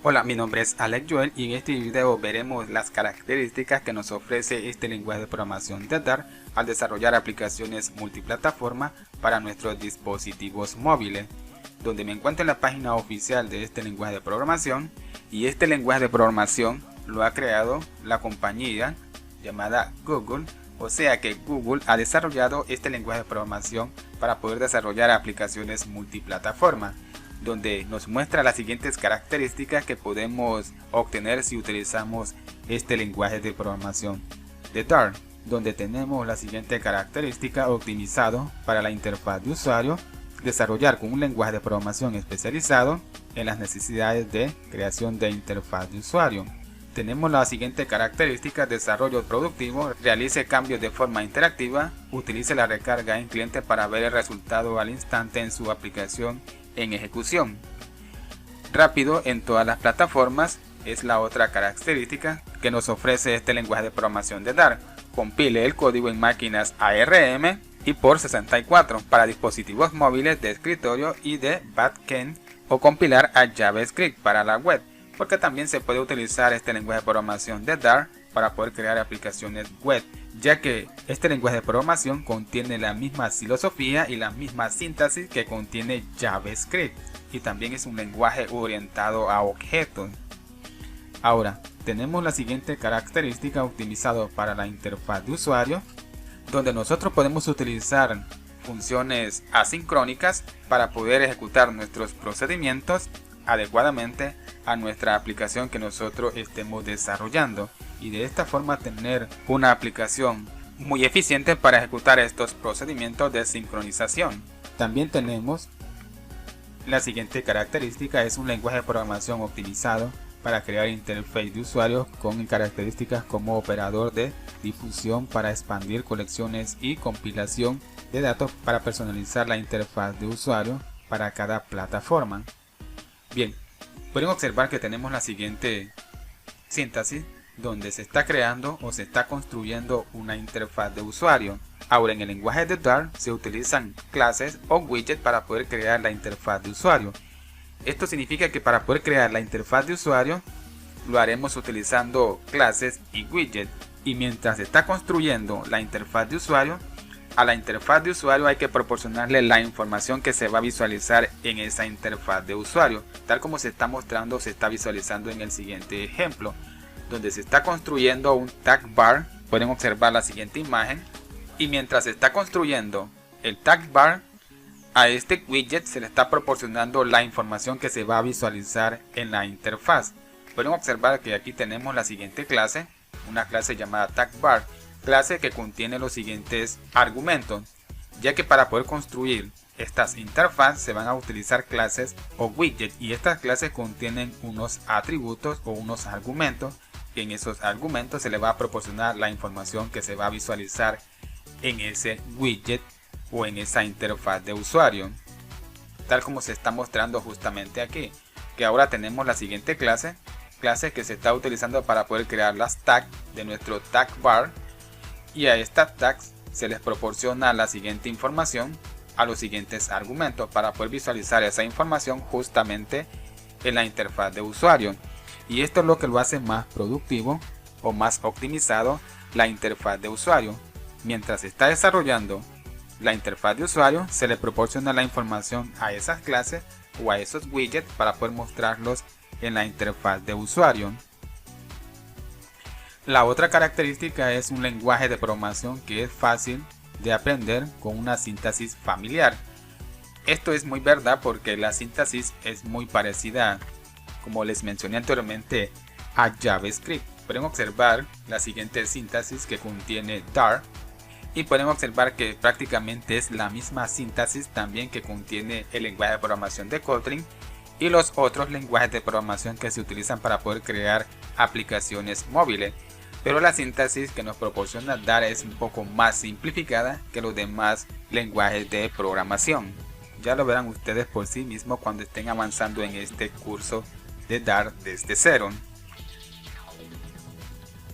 Hola, mi nombre es Alex Joel y en este video veremos las características que nos ofrece este lenguaje de programación de Dart al desarrollar aplicaciones multiplataforma para nuestros dispositivos móviles, donde me encuentro en la página oficial de este lenguaje de programación. Y este lenguaje de programación lo ha creado la compañía llamada Google, o sea que Google ha desarrollado este lenguaje de programación para poder desarrollar aplicaciones multiplataforma, donde nos muestra las siguientes características que podemos obtener si utilizamos este lenguaje de programación de Dart, donde tenemos la siguiente característica: optimizado para la interfaz de usuario, desarrollar con un lenguaje de programación especializado en las necesidades de creación de interfaz de usuario. Tenemos la siguiente característica: desarrollo productivo, realice cambios de forma interactiva, utilice la recarga en cliente para ver el resultado al instante en su aplicación en ejecución. Rápido en todas las plataformas es la otra característica que nos ofrece este lenguaje de programación de Dart. Compile el código en máquinas ARM y por 64 para dispositivos móviles de escritorio y de backend, o compilar a JavaScript para la web, porque también se puede utilizar este lenguaje de programación de Dart para poder crear aplicaciones web, ya que este lenguaje de programación contiene la misma filosofía y la misma sintaxis que contiene JavaScript, y también es un lenguaje orientado a objetos. Ahora, tenemos la siguiente característica: optimizado para la interfaz de usuario, donde nosotros podemos utilizar funciones asincrónicas para poder ejecutar nuestros procedimientos adecuadamente a nuestra aplicación que nosotros estemos desarrollando, y de esta forma tener una aplicación muy eficiente para ejecutar estos procedimientos de sincronización. También tenemos la siguiente característica: es un lenguaje de programación optimizado para crear interface de usuarios con características como operador de difusión para expandir colecciones y compilación de datos para personalizar la interfaz de usuario para cada plataforma. Bien, pueden observar que tenemos la siguiente sintaxis, donde se está creando o se está construyendo una interfaz de usuario. Ahora, en el lenguaje de Dart se utilizan clases o widgets para poder crear la interfaz de usuario. Esto significa que para poder crear la interfaz de usuario lo haremos utilizando clases y widgets, y mientras se está construyendo la interfaz de usuario, a la interfaz de usuario hay que proporcionarle la información que se va a visualizar en esa interfaz de usuario, tal como se está mostrando, se está visualizando en el siguiente ejemplo, donde se está construyendo un tag bar. Pueden observar la siguiente imagen, y mientras se está construyendo el tag bar, a este widget se le está proporcionando la información que se va a visualizar en la interfaz. Pueden observar que aquí tenemos la siguiente clase, una clase llamada tag bar, clase que contiene los siguientes argumentos, ya que para poder construir estas interfaces se van a utilizar clases o widgets, y estas clases contienen unos atributos o unos argumentos, y en esos argumentos se le va a proporcionar la información que se va a visualizar en ese widget o en esa interfaz de usuario, tal como se está mostrando justamente aquí, que ahora tenemos la siguiente clase que se está utilizando para poder crear las tags de nuestro tag bar, y a estas tags se les proporciona la siguiente información a los siguientes argumentos para poder visualizar esa información justamente en la interfaz de usuario. Y esto es lo que lo hace más productivo o más optimizado la interfaz de usuario. Mientras se está desarrollando la interfaz de usuario, se le proporciona la información a esas clases o a esos widgets para poder mostrarlos en la interfaz de usuario. La otra característica es un lenguaje de programación que es fácil de aprender con una sintaxis familiar. Esto es muy verdad porque la sintaxis es muy parecida, como les mencioné anteriormente, a JavaScript. Pueden observar la siguiente sintaxis que contiene Dart, y pueden observar que prácticamente es la misma sintaxis también que contiene el lenguaje de programación de Kotlin y los otros lenguajes de programación que se utilizan para poder crear aplicaciones móviles. Pero la sintaxis que nos proporciona Dart es un poco más simplificada que los demás lenguajes de programación. Ya lo verán ustedes por sí mismos cuando estén avanzando en este curso de Dart desde cero.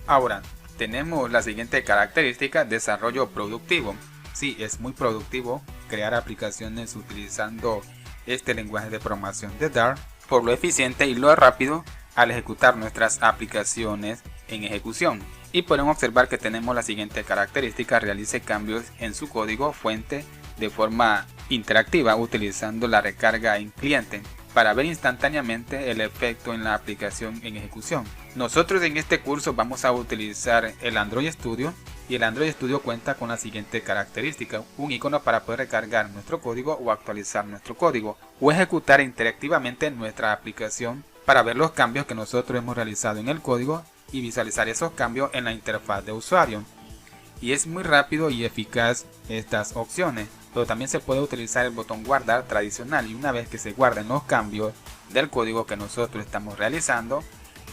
Ahora, tenemos la siguiente característica: desarrollo productivo. Sí, es muy productivo crear aplicaciones utilizando este lenguaje de programación de Dart, por lo eficiente y lo rápido al ejecutar nuestras aplicaciones en ejecución. Y pueden observar que tenemos la siguiente característica: realice cambios en su código fuente de forma interactiva utilizando la recarga en cliente para ver instantáneamente el efecto en la aplicación en ejecución. Nosotros en este curso vamos a utilizar el Android Studio, y el Android Studio cuenta con la siguiente característica: un icono para poder recargar nuestro código o actualizar nuestro código o ejecutar interactivamente nuestra aplicación para ver los cambios que nosotros hemos realizado en el código y visualizar esos cambios en la interfaz de usuario. Y es muy rápido y eficaz estas opciones, pero también se puede utilizar el botón guardar tradicional, y una vez que se guarden los cambios del código que nosotros estamos realizando,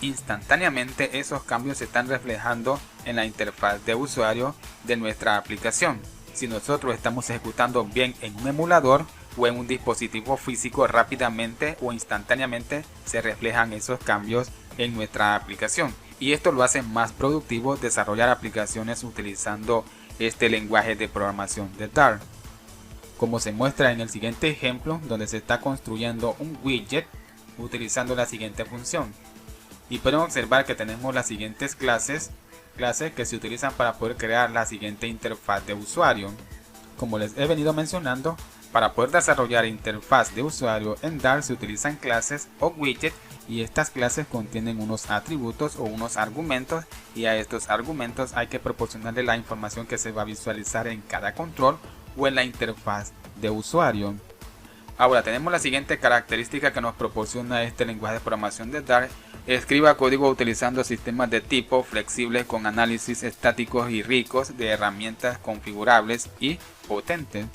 instantáneamente esos cambios se están reflejando en la interfaz de usuario de nuestra aplicación. Si nosotros estamos ejecutando bien en un emulador o en un dispositivo físico, rápidamente o instantáneamente se reflejan esos cambios en nuestra aplicación, y esto lo hace más productivo desarrollar aplicaciones utilizando este lenguaje de programación de Dart, como se muestra en el siguiente ejemplo, donde se está construyendo un widget utilizando la siguiente función. Y pueden observar que tenemos las siguientes clases que se utilizan para poder crear la siguiente interfaz de usuario. Como les he venido mencionando, para poder desarrollar interfaz de usuario en Dart se utilizan clases o widgets, y estas clases contienen unos atributos o unos argumentos, y a estos argumentos hay que proporcionarle la información que se va a visualizar en cada control o en la interfaz de usuario. Ahora tenemos la siguiente característica que nos proporciona este lenguaje de programación de Dart: escriba código utilizando sistemas de tipo flexibles con análisis estáticos y ricos de herramientas configurables y potentes.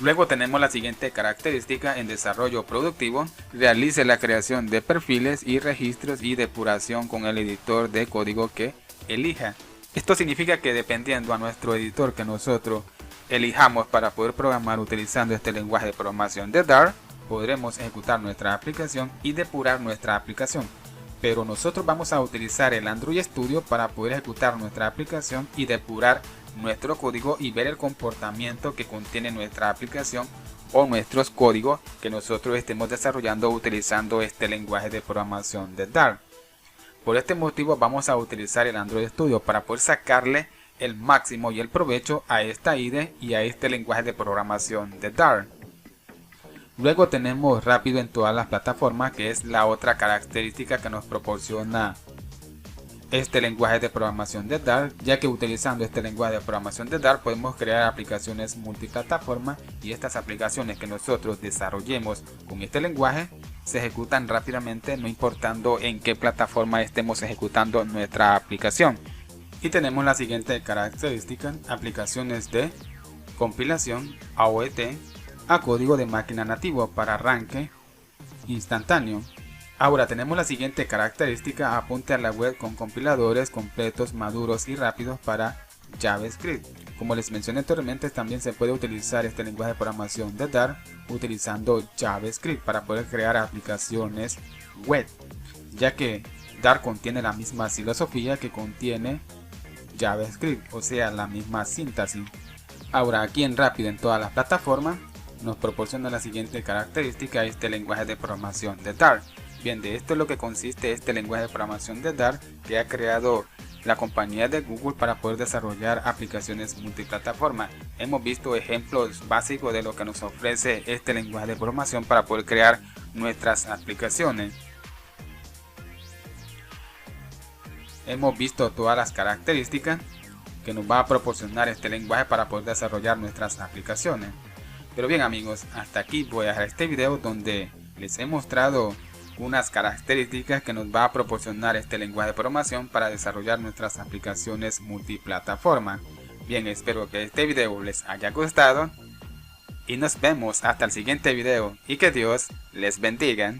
Luego tenemos la siguiente característica en desarrollo productivo: realice la creación de perfiles y registros y depuración con el editor de código que elija. Esto significa que dependiendo a nuestro editor que nosotros elijamos para poder programar utilizando este lenguaje de programación de Dart, podremos ejecutar nuestra aplicación y depurar nuestra aplicación. Pero nosotros vamos a utilizar el Android Studio para poder ejecutar nuestra aplicación y depurar nuestro código y ver el comportamiento que contiene nuestra aplicación o nuestros códigos que nosotros estemos desarrollando utilizando este lenguaje de programación de Dart. Por este motivo vamos a utilizar el Android Studio para poder sacarle el máximo y el provecho a esta IDE y a este lenguaje de programación de Dart. Luego tenemos rápido en todas las plataformas, que es la otra característica que nos proporciona este lenguaje de programación de Dart, ya que utilizando este lenguaje de programación de Dart podemos crear aplicaciones multiplataforma, y estas aplicaciones que nosotros desarrollemos con este lenguaje se ejecutan rápidamente, no importando en qué plataforma estemos ejecutando nuestra aplicación. Y tenemos la siguiente característica: aplicaciones de compilación AOT a código de máquina nativo para arranque instantáneo. Ahora tenemos la siguiente característica: apunte a la web con compiladores completos, maduros y rápidos para JavaScript. Como les mencioné anteriormente, también se puede utilizar este lenguaje de programación de Dart utilizando JavaScript para poder crear aplicaciones web, ya que Dart contiene la misma filosofía que contiene JavaScript, o sea, la misma sintaxis. Ahora aquí en rápido en todas las plataformas nos proporciona la siguiente característica: este lenguaje de programación de Dart. Bien, de esto es lo que consiste este lenguaje de programación de Dart que ha creado la compañía de Google para poder desarrollar aplicaciones multiplataforma. Hemos visto ejemplos básicos de lo que nos ofrece este lenguaje de programación para poder crear nuestras aplicaciones. Hemos visto todas las características que nos va a proporcionar este lenguaje para poder desarrollar nuestras aplicaciones. Pero bien amigos, hasta aquí voy a dejar este video donde les he mostrado unas características que nos va a proporcionar este lenguaje de programación para desarrollar nuestras aplicaciones multiplataforma. Bien, espero que este video les haya gustado y nos vemos hasta el siguiente video, y que Dios les bendiga.